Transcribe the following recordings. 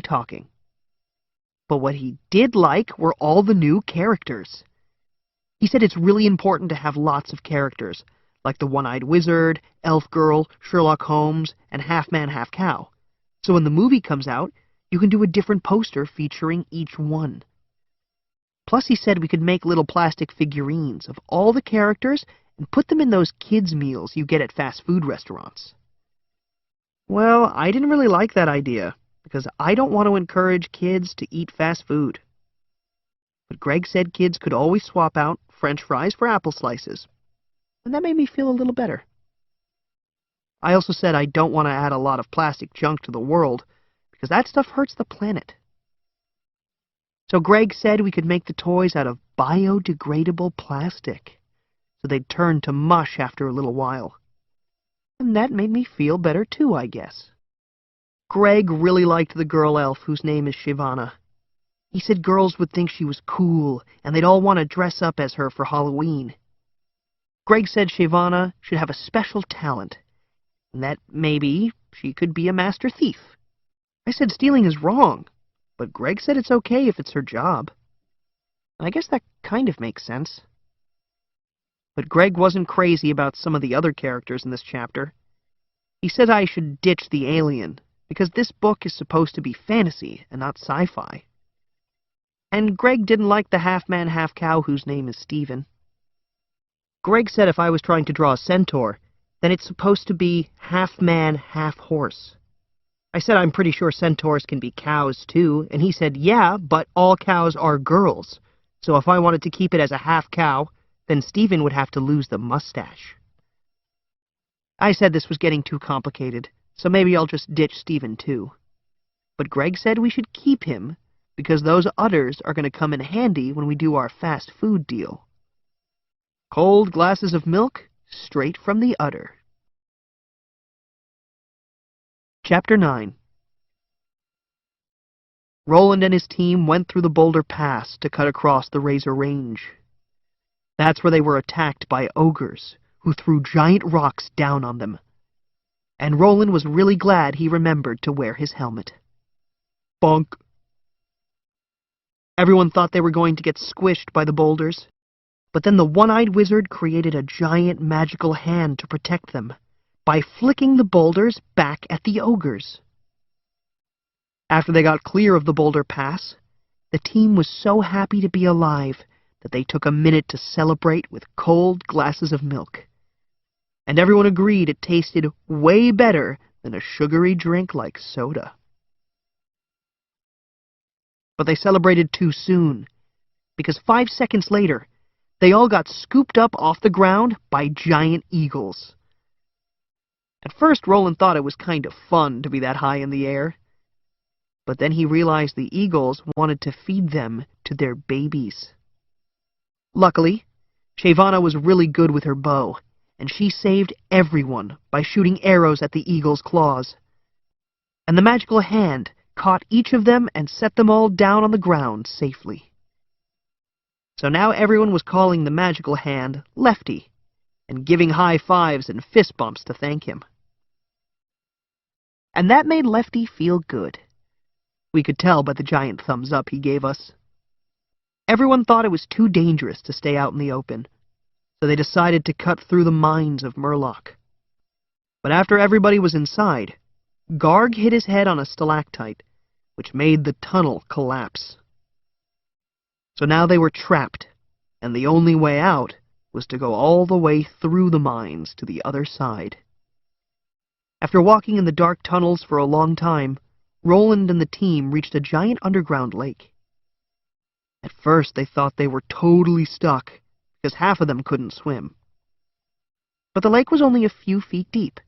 talking. But what he did like were all the new characters. He said it's really important to have lots of characters, like the One-Eyed Wizard, Elf Girl, Sherlock Holmes, and Half Man, Half Cow. So when the movie comes out, you can do a different poster featuring each one. Plus, he said we could make little plastic figurines of all the characters and put them in those kids' meals you get at fast food restaurants. Well, I didn't really like that idea, because I don't want to encourage kids to eat fast food. But Greg said kids could always swap out French fries for apple slices, and that made me feel a little better. I also said I don't want to add a lot of plastic junk to the world, because that stuff hurts the planet. So Greg said we could make the toys out of biodegradable plastic, so they'd turn to mush after a little while. And that made me feel better too, I guess. Greg really liked the girl elf whose name is Shyvana. He said girls would think she was cool, and they'd all want to dress up as her for Halloween. Greg said Shyvana should have a special talent, and that maybe she could be a master thief. I said stealing is wrong, but Greg said it's okay if it's her job. I guess that kind of makes sense. But Greg wasn't crazy about some of the other characters in this chapter. He said I should ditch the alien, because this book is supposed to be fantasy and not sci-fi. And Greg didn't like the half-man, half-cow whose name is Stephen. Greg said if I was trying to draw a centaur, then it's supposed to be half-man, half-horse. I said I'm pretty sure centaurs can be cows too, and he said, yeah, but all cows are girls, so if I wanted to keep it as a half-cow, then Stephen would have to lose the mustache. I said this was getting too complicated, so maybe I'll just ditch Stephen too. But Greg said we should keep him, because those udders are going to come in handy when we do our fast food deal. Cold glasses of milk, straight from the udder. Chapter 9. Roland and his team went through the Boulder Pass to cut across the Razor Range. That's where they were attacked by ogres, who threw giant rocks down on them. And Roland was really glad he remembered to wear his helmet. Bonk! Everyone thought they were going to get squished by the boulders, but then the One-Eyed Wizard created a giant magical hand to protect them by flicking the boulders back at the ogres. After they got clear of the Boulder Pass, the team was so happy to be alive that they took a minute to celebrate with cold glasses of milk. And everyone agreed it tasted way better than a sugary drink like soda. But they celebrated too soon, because 5 seconds later, they all got scooped up off the ground by giant eagles. At first, Roland thought it was kind of fun to be that high in the air. But then he realized the eagles wanted to feed them to their babies. Luckily, Shyvana was really good with her bow, and she saved everyone by shooting arrows at the eagles' claws. And the magical hand caught each of them and set them all down on the ground safely. So now everyone was calling the magical hand Lefty, and giving high fives and fist bumps to thank him. And that made Lefty feel good. We could tell by the giant thumbs up he gave us. Everyone thought it was too dangerous to stay out in the open, so they decided to cut through the mines of Murloc. But after everybody was inside, Garg hit his head on a stalactite, which made the tunnel collapse. So now they were trapped, and the only way out was to go all the way through the mines to the other side. After walking in the dark tunnels for a long time, Roland and the team reached a giant underground lake. At first they thought they were totally stuck, because half of them couldn't swim. But the lake was only a few feet deep,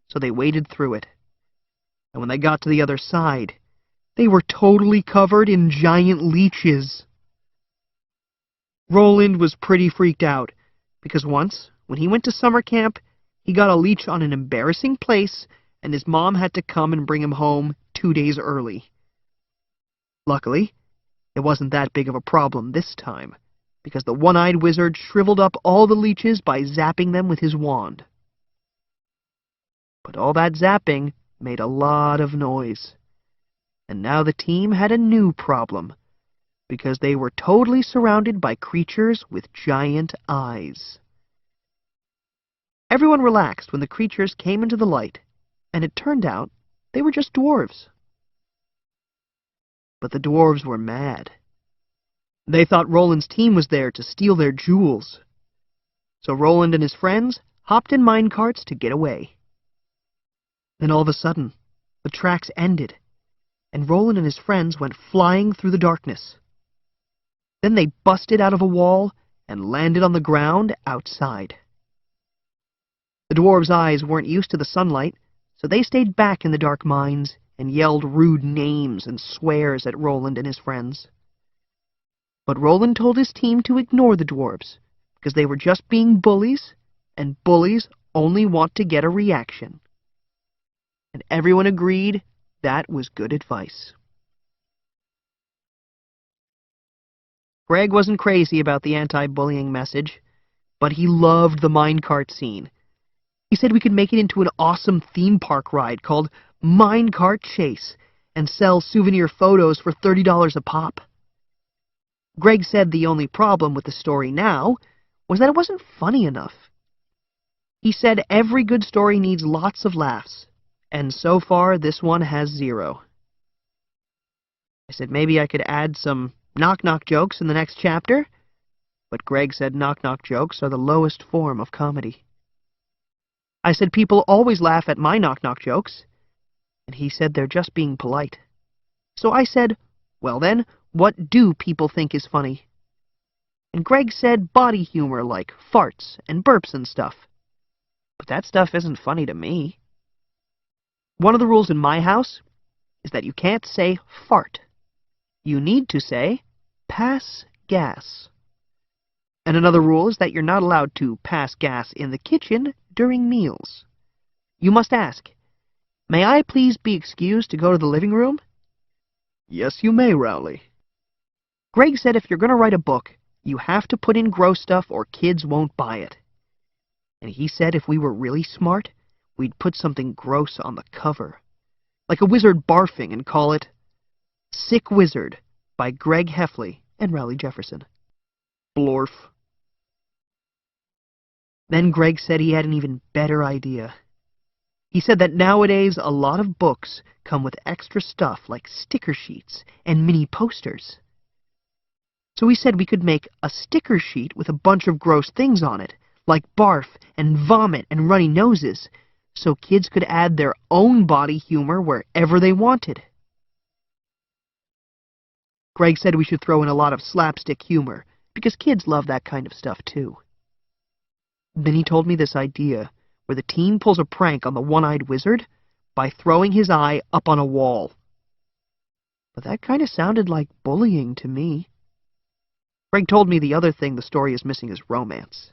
so they waded through it. And when they got to the other side, they were totally covered in giant leeches. Roland was pretty freaked out, because once, when he went to summer camp, he got a leech on an embarrassing place, and his mom had to come and bring him home 2 days early. Luckily, it wasn't that big of a problem this time, because the One-Eyed Wizard shriveled up all the leeches by zapping them with his wand. But all that zapping made a lot of noise, And now the team had a new problem, because they were totally surrounded by creatures with giant eyes. Everyone relaxed when the creatures came into the light, and it turned out they were just dwarves. But the dwarves were mad. They thought Roland's team was there to steal their jewels. So Roland and his friends hopped in minecarts to get away. Then all of a sudden, the tracks ended, and Roland and his friends went flying through the darkness. Then they busted out of a wall and landed on the ground outside. The dwarves' eyes weren't used to the sunlight, so they stayed back in the dark mines and yelled rude names and swears at Roland and his friends. But Roland told his team to ignore the dwarves, because they were just being bullies, and bullies only want to get a reaction. And everyone agreed that was good advice. Greg wasn't crazy about the anti-bullying message, but he loved the minecart scene. He said we could make it into an awesome theme park ride called Minecart Chase and sell souvenir photos for $30 a pop. Greg said the only problem with the story now was that it wasn't funny enough. He said every good story needs lots of laughs, and so far this one has 0. I said maybe I could add some knock-knock jokes in the next chapter, but Greg said knock-knock jokes are the lowest form of comedy. I said people always laugh at my knock-knock jokes, and he said they're just being polite. So I said, well then, what do people think is funny? And Greg said body humor like farts and burps and stuff. But that stuff isn't funny to me. One of the rules in my house is that you can't say fart. You need to say pass gas. And another rule is that you're not allowed to pass gas in the kitchen during meals. You must ask, may I please be excused to go to the living room? Yes, you may, Rowley. Greg said if you're going to write a book, you have to put in gross stuff or kids won't buy it. And he said if we were really smart, we'd put something gross on the cover, like a wizard barfing, and call it Sick Wizard by Greg Heffley and Rowley Jefferson. Blorf. Then Greg said he had an even better idea. He said that nowadays a lot of books come with extra stuff like sticker sheets and mini posters. So he said we could make a sticker sheet with a bunch of gross things on it, like barf and vomit and runny noses, so kids could add their own body humor wherever they wanted. Greg said we should throw in a lot of slapstick humor, because kids love that kind of stuff too. Then he told me this idea, where the team pulls a prank on the one-eyed wizard by throwing his eye up on a wall. But that kind of sounded like bullying to me. Greg told me the other thing the story is missing is romance.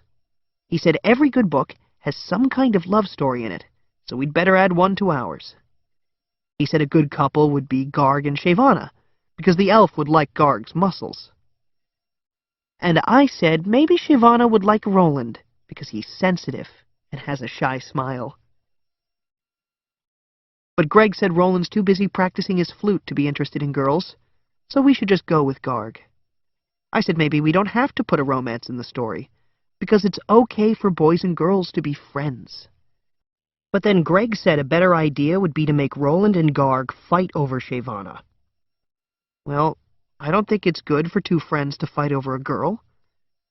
He said every good book has some kind of love story in it, so we'd better add one to ours. He said a good couple would be Garg and Shavana, because the elf would like Garg's muscles. And I said maybe Shavana would like Roland, because he's sensitive and has a shy smile. But Greg said Roland's too busy practicing his flute to be interested in girls, so we should just go with Garg. I said maybe we don't have to put a romance in the story, because it's okay for boys and girls to be friends. But then Greg said a better idea would be to make Roland and Garg fight over Shavana. Well, I don't think it's good for two friends to fight over a girl,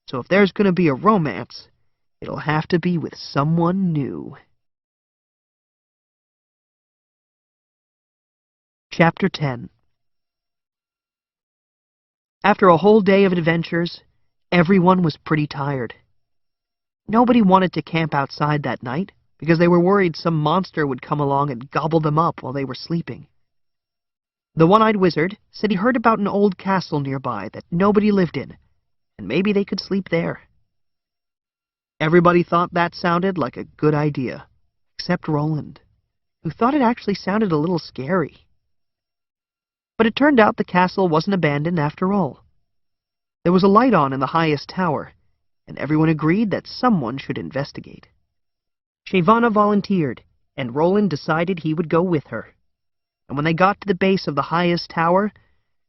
so if there's going to be a romance, it'll have to be with someone new. Chapter 10. After a whole day of adventures, everyone was pretty tired. Nobody wanted to camp outside that night because they were worried some monster would come along and gobble them up while they were sleeping. The one-eyed wizard said he heard about an old castle nearby that nobody lived in, and maybe they could sleep there. Everybody thought that sounded like a good idea, except Roland, who thought it actually sounded a little scary. But it turned out the castle wasn't abandoned after all. There was a light on in the highest tower, and everyone agreed that someone should investigate. Shavana volunteered, and Roland decided he would go with her. and when they got to the base of the highest tower,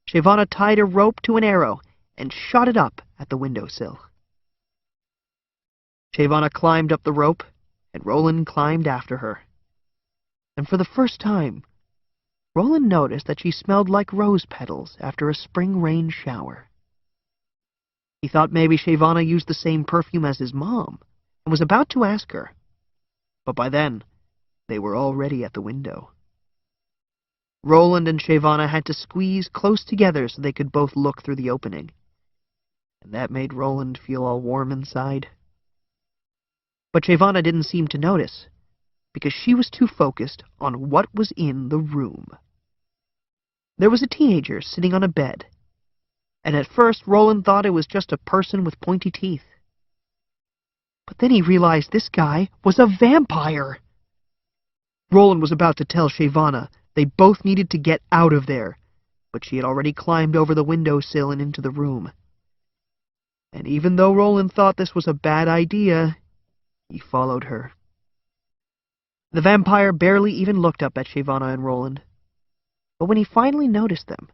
Shyvana tied a rope to an arrow and shot it up at the windowsill. Shyvana climbed up the rope, and Roland climbed after her. And for the first time, Roland noticed that she smelled like rose petals after a spring rain shower. He thought maybe Shyvana used the same perfume as his mom, and was about to ask her. But by then, they were already at the window. Roland and Shyvana had to squeeze close together so they could both look through the opening. And that made Roland feel all warm inside. But Shyvana didn't seem to notice, because she was too focused on what was in the room. There was a teenager sitting on a bed, and at first Roland thought it was just a person with pointy teeth. But then he realized this guy was a vampire. Roland was about to tell Shyvana they both needed to get out of there, but she had already climbed over the windowsill and into the room. And even though Roland thought this was a bad idea, he followed her. The vampire barely even looked up at Shyvana and Roland. But when he finally noticed them,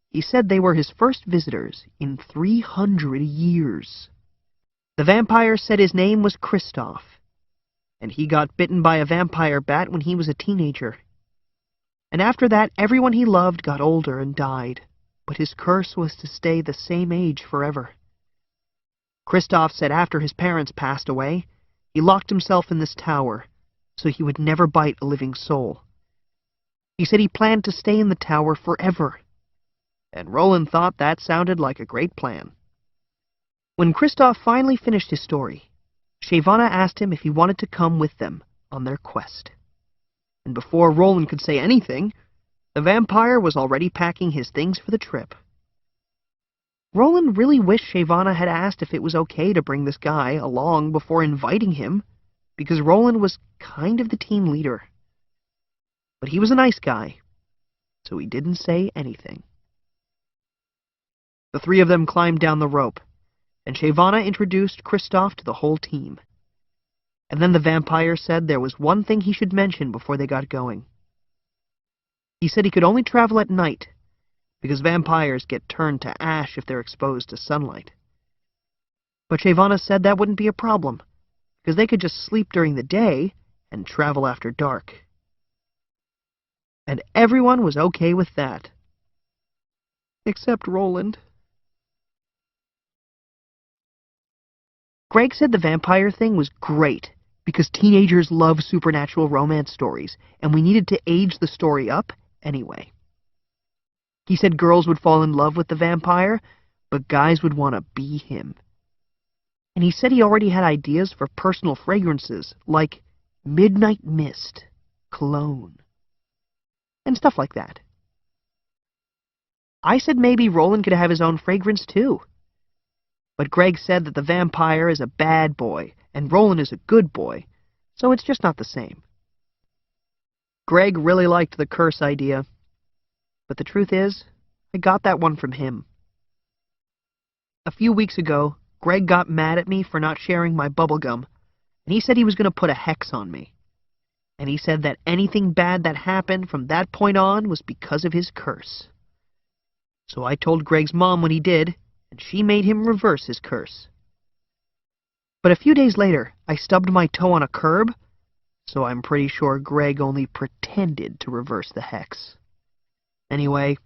he said they were his first visitors in 300 years. The vampire said his name was Kristoff, and he got bitten by a vampire bat when he was a teenager. And after that, everyone he loved got older and died, but his curse was to stay the same age forever. Kristoff said after his parents passed away, he locked himself in this tower, so he would never bite a living soul. He said he planned to stay in the tower forever, and Roland thought that sounded like a great plan. When Kristoff finally finished his story, Shyvana asked him if he wanted to come with them on their quest. And before Roland could say anything, the vampire was already packing his things for the trip. Roland really wished Shyvana had asked if it was okay to bring this guy along before inviting him, because Roland was kind of the team leader. But he was a nice guy, so he didn't say anything. The three of them climbed down the rope, and Shyvana introduced Kristoff to the whole team. And then the vampire said there was one thing he should mention before they got going. He said he could only travel at night, because vampires get turned to ash if they're exposed to sunlight. But Shyvana said that wouldn't be a problem, because they could just sleep during the day and travel after dark. And everyone was okay with that. Except Roland. Greg said the vampire thing was great, because teenagers love supernatural romance stories, and we needed to age the story up anyway. He said girls would fall in love with the vampire, but guys would want to be him. And he said he already had ideas for personal fragrances, like Midnight Mist, cologne, and stuff like that. I said maybe Roland could have his own fragrance too. But Greg said that the vampire is a bad boy, and Roland is a good boy, so it's just not the same. Greg really liked the curse idea, but the truth is, I got that one from him. A few weeks ago, Greg got mad at me for not sharing my bubblegum, and he said he was going to put a hex on me. And he said that anything bad that happened from that point on was because of his curse. So I told Greg's mom what he did, and she made him reverse his curse. But a few days later, I stubbed my toe on a curb, so I'm pretty sure Greg only pretended to reverse the hex. Anyway,